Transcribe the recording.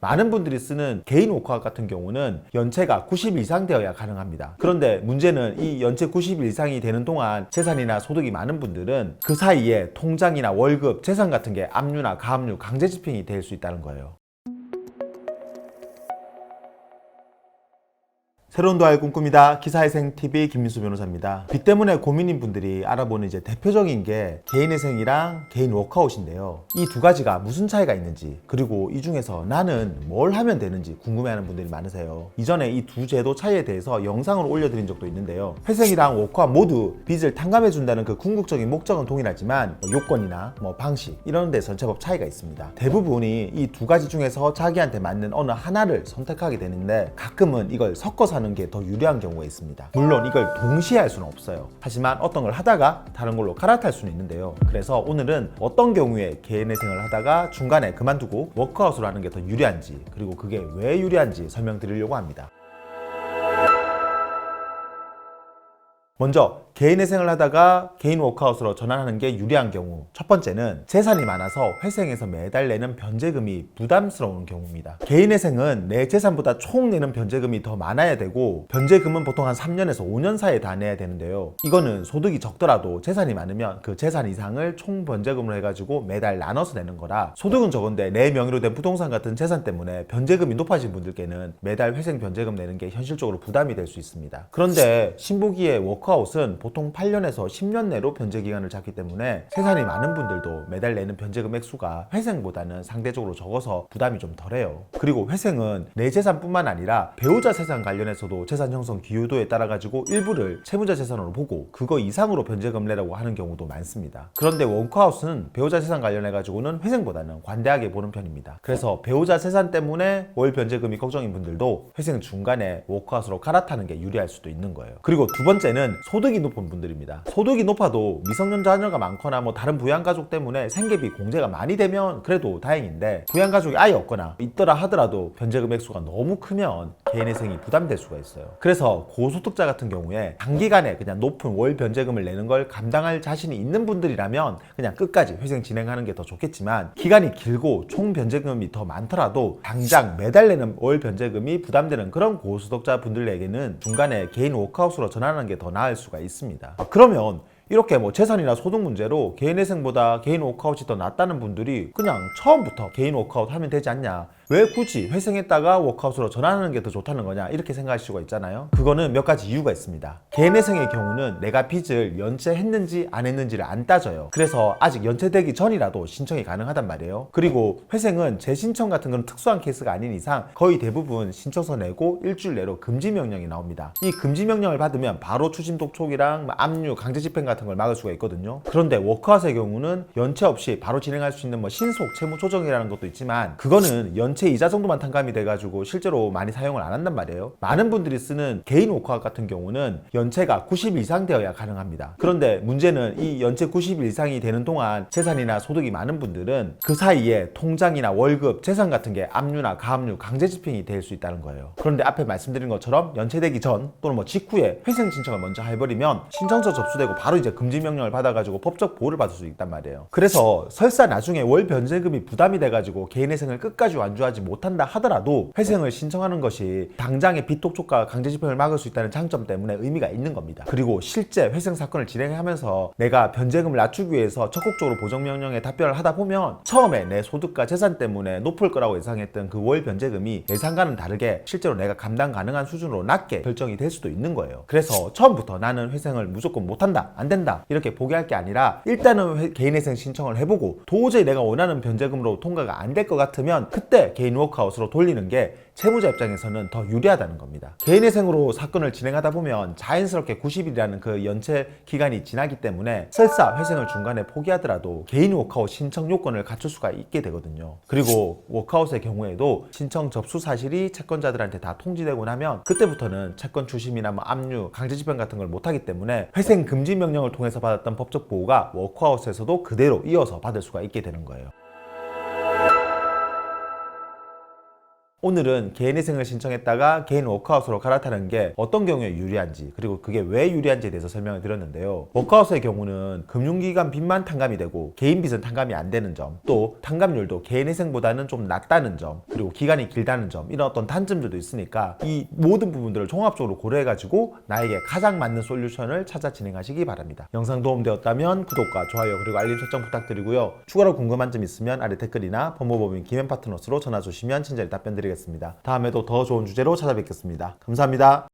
많은 분들이 쓰는 개인 워크아웃 같은 경우는 연체가 90일 이상 되어야 가능합니다. 그런데 문제는 이 연체 90일 이상이 되는 동안 재산이나 소득이 많은 분들은 그 사이에 통장이나 월급, 재산 같은 게 압류나 가압류, 강제 집행이 될 수 있다는 거예요. 새로운 도알 꿈꿉니다. 기사회생TV 김민수 변호사입니다. 빚 때문에 고민인 분들이 알아보는 이제 대표적인 게 개인회생이랑 개인 워크아웃인데요. 이 두 가지가 무슨 차이가 있는지, 그리고 이 중에서 나는 뭘 하면 되는지 궁금해하는 분들이 많으세요. 이전에 이 두 제도 차이에 대해서 영상을 올려드린 적도 있는데요. 회생이랑 워크아웃 모두 빚을 탕감해준다는 그 궁극적인 목적은 동일하지만 요건이나 방식 이런 데선 제법 차이가 있습니다. 대부분이 이 두 가지 중에서 자기한테 맞는 어느 하나를 선택하게 되는데 가끔은 이걸 섞어서 하는 게 더 유리한 경우가 있습니다. 물론 이걸 동시에 할 수는 없어요. 하지만 어떤 걸 하다가 다른 걸로 갈아탈 수는 있는데요. 그래서 오늘은 어떤 경우에 개인회생을 하다가 중간에 그만두고 워크아웃을 하는 게 더 유리한지, 그리고 그게 왜 유리한지 설명드리려고 합니다. 먼저 개인회생을 하다가 개인 워크아웃으로 전환하는 게 유리한 경우, 첫 번째는 재산이 많아서 회생에서 매달 내는 변제금이 부담스러운 경우입니다. 개인회생은 내 재산보다 총 내는 변제금이 더 많아야 되고, 변제금은 보통 한 3년에서 5년 사이에 다 내야 되는데요. 이거는 소득이 적더라도 재산이 많으면 그 재산 이상을 총 변제금으로 해가지고 매달 나눠서 내는 거라, 소득은 적은데 내 명의로 된 부동산 같은 재산 때문에 변제금이 높아진 분들께는 매달 회생 변제금 내는 게 현실적으로 부담이 될 수 있습니다. 그런데 신보기의 워크아웃은 보통 8년에서 10년 내로 변제 기간을 잡기 때문에 재산이 많은 분들도 매달 내는 변제금 액수가 회생보다는 상대적으로 적어서 부담이 좀 덜해요. 그리고 회생은 내 재산뿐만 아니라 배우자 재산 관련해서도 재산 형성 기여도에 따라 가지고 일부를 채무자 재산으로 보고 그거 이상으로 변제금 내라고 하는 경우도 많습니다. 그런데 워크아웃은 배우자 재산 관련해 가지고는 회생보다는 관대하게 보는 편입니다. 그래서 배우자 재산 때문에 월 변제금이 걱정인 분들도 회생 중간에 워크아웃으로 갈아타는 게 유리할 수도 있는 거예요. 그리고 두 번째는 소득이 높은 분들입니다. 소득이 높아도 미성년 자녀가 많거나 다른 부양가족 때문에 생계비 공제가 많이 되면 그래도 다행인데, 부양가족이 아예 없거나 있더라 하더라도 변제금 액수가 너무 크면 개인회생이 부담될 수가 있어요. 그래서 고소득자 같은 경우에 단기간에 그냥 높은 월 변제금을 내는 걸 감당할 자신이 있는 분들이라면 그냥 끝까지 회생 진행하는 게 더 좋겠지만, 기간이 길고 총 변제금이 더 많더라도 당장 매달 내는 월 변제금이 부담되는 그런 고소득자 분들에게는 중간에 개인 워크아웃으로 전환하는 게 더 나을 수가 있습니다. 그러면 이렇게 재산이나 소득 문제로 개인회생보다 개인 워크아웃이 더 낫다는 분들이 그냥 처음부터 개인 워크아웃 하면 되지 않냐, 왜 굳이 회생했다가 워크아웃으로 전환하는 게 더 좋다는 거냐, 이렇게 생각하실 수가 있잖아요. 그거는 몇 가지 이유가 있습니다. 개인회생의 경우는 내가 빚을 연체했는지 안 했는지를 안 따져요. 그래서 아직 연체되기 전이라도 신청이 가능하단 말이에요. 그리고 회생은 재신청 같은 건 특수한 케이스가 아닌 이상 거의 대부분 신청서 내고 일주일 내로 금지명령이 나옵니다. 이 금지명령을 받으면 바로 추심 독촉이랑 압류, 강제 집행 같은 걸 막을 수가 있거든요. 그런데 워크아웃의 경우는 연체 없이 바로 진행할 수 있는 신속 채무 조정이라는 것도 있지만, 그거는 연체 이자 정도만 탕감이 돼가지고 실제로 많이 사용을 안 한단 말이에요. 많은 분들이 쓰는 개인 워크아웃 같은 경우는 연체가 90일 이상 되어야 가능합니다. 그런데 문제는 이 연체 90일 이상이 되는 동안 재산이나 소득이 많은 분들은 그 사이에 통장이나 월급, 재산 같은 게 압류나 가압류, 강제 집행이 될 수 있다는 거예요. 그런데 앞에 말씀드린 것처럼 연체되기 전 또는 직후에 회생 신청을 먼저 해버리면 신청서 접수되고 바로 이제 금지명령을 받아가지고 법적 보호를 받을 수 있단 말이에요. 그래서 설사 나중에 월 변제금이 부담이 돼가지고 개인회생을 끝까지 완주하지 못한다 하더라도 회생을 신청하는 것이 당장의 빚 독촉과 강제 집행을 막을 수 있다는 장점 때문에 의미가 있는 겁니다. 그리고 실제 회생 사건을 진행하면서 내가 변제금을 낮추기 위해서 적극적으로 보정명령에 답변을 하다 보면 처음에 내 소득과 재산 때문에 높을 거라고 예상했던 그 월 변제금이 예상과는 다르게 실제로 내가 감당 가능한 수준으로 낮게 결정이 될 수도 있는 거예요. 그래서 처음부터 나는 회생을 무조건 못한다, 안 된다 이렇게 포기할 게 아니라 일단은 개인회생 신청을 해보고 도저히 내가 원하는 변제금으로 통과가 안 될 것 같으면 그때 개인 워크아웃으로 돌리는 게 채무자 입장에서는 더 유리하다는 겁니다. 개인회생으로 사건을 진행하다 보면 자연스럽게 90일이라는 그 연체 기간이 지나기 때문에 설사 회생을 중간에 포기하더라도 개인 워크아웃 신청 요건을 갖출 수가 있게 되거든요. 그리고 워크아웃의 경우에도 신청 접수 사실이 채권자들한테 다 통지되고 나면 그때부터는 채권 추심이나 압류, 강제 집행 같은 걸 못하기 때문에 회생 금지 명령을 통해서 받았던 법적 보호가 워크아웃에서도 그대로 이어서 받을 수가 있게 되는 거예요. 오늘은 개인회생을 신청했다가 개인 워크아웃으로 갈아타는 게 어떤 경우에 유리한지, 그리고 그게 왜 유리한지에 대해서 설명을 드렸는데요. 워크아웃의 경우는 금융기관 빚만 탕감이 되고 개인 빚은 탕감이 안 되는 점, 또 탕감률도 개인회생보다는 좀 낮다는 점, 그리고 기간이 길다는 점, 이런 어떤 단점들도 있으니까 이 모든 부분들을 종합적으로 고려해가지고 나에게 가장 맞는 솔루션을 찾아 진행하시기 바랍니다. 영상 도움되었다면 구독과 좋아요 그리고 알림 설정 부탁드리고요. 추가로 궁금한 점 있으면 아래 댓글이나 법무법인 김앤파트너스로 전화 주시면 친절히 답변 드리겠습니다. 다음에도 더 좋은 주제로 찾아뵙겠습니다. 감사합니다.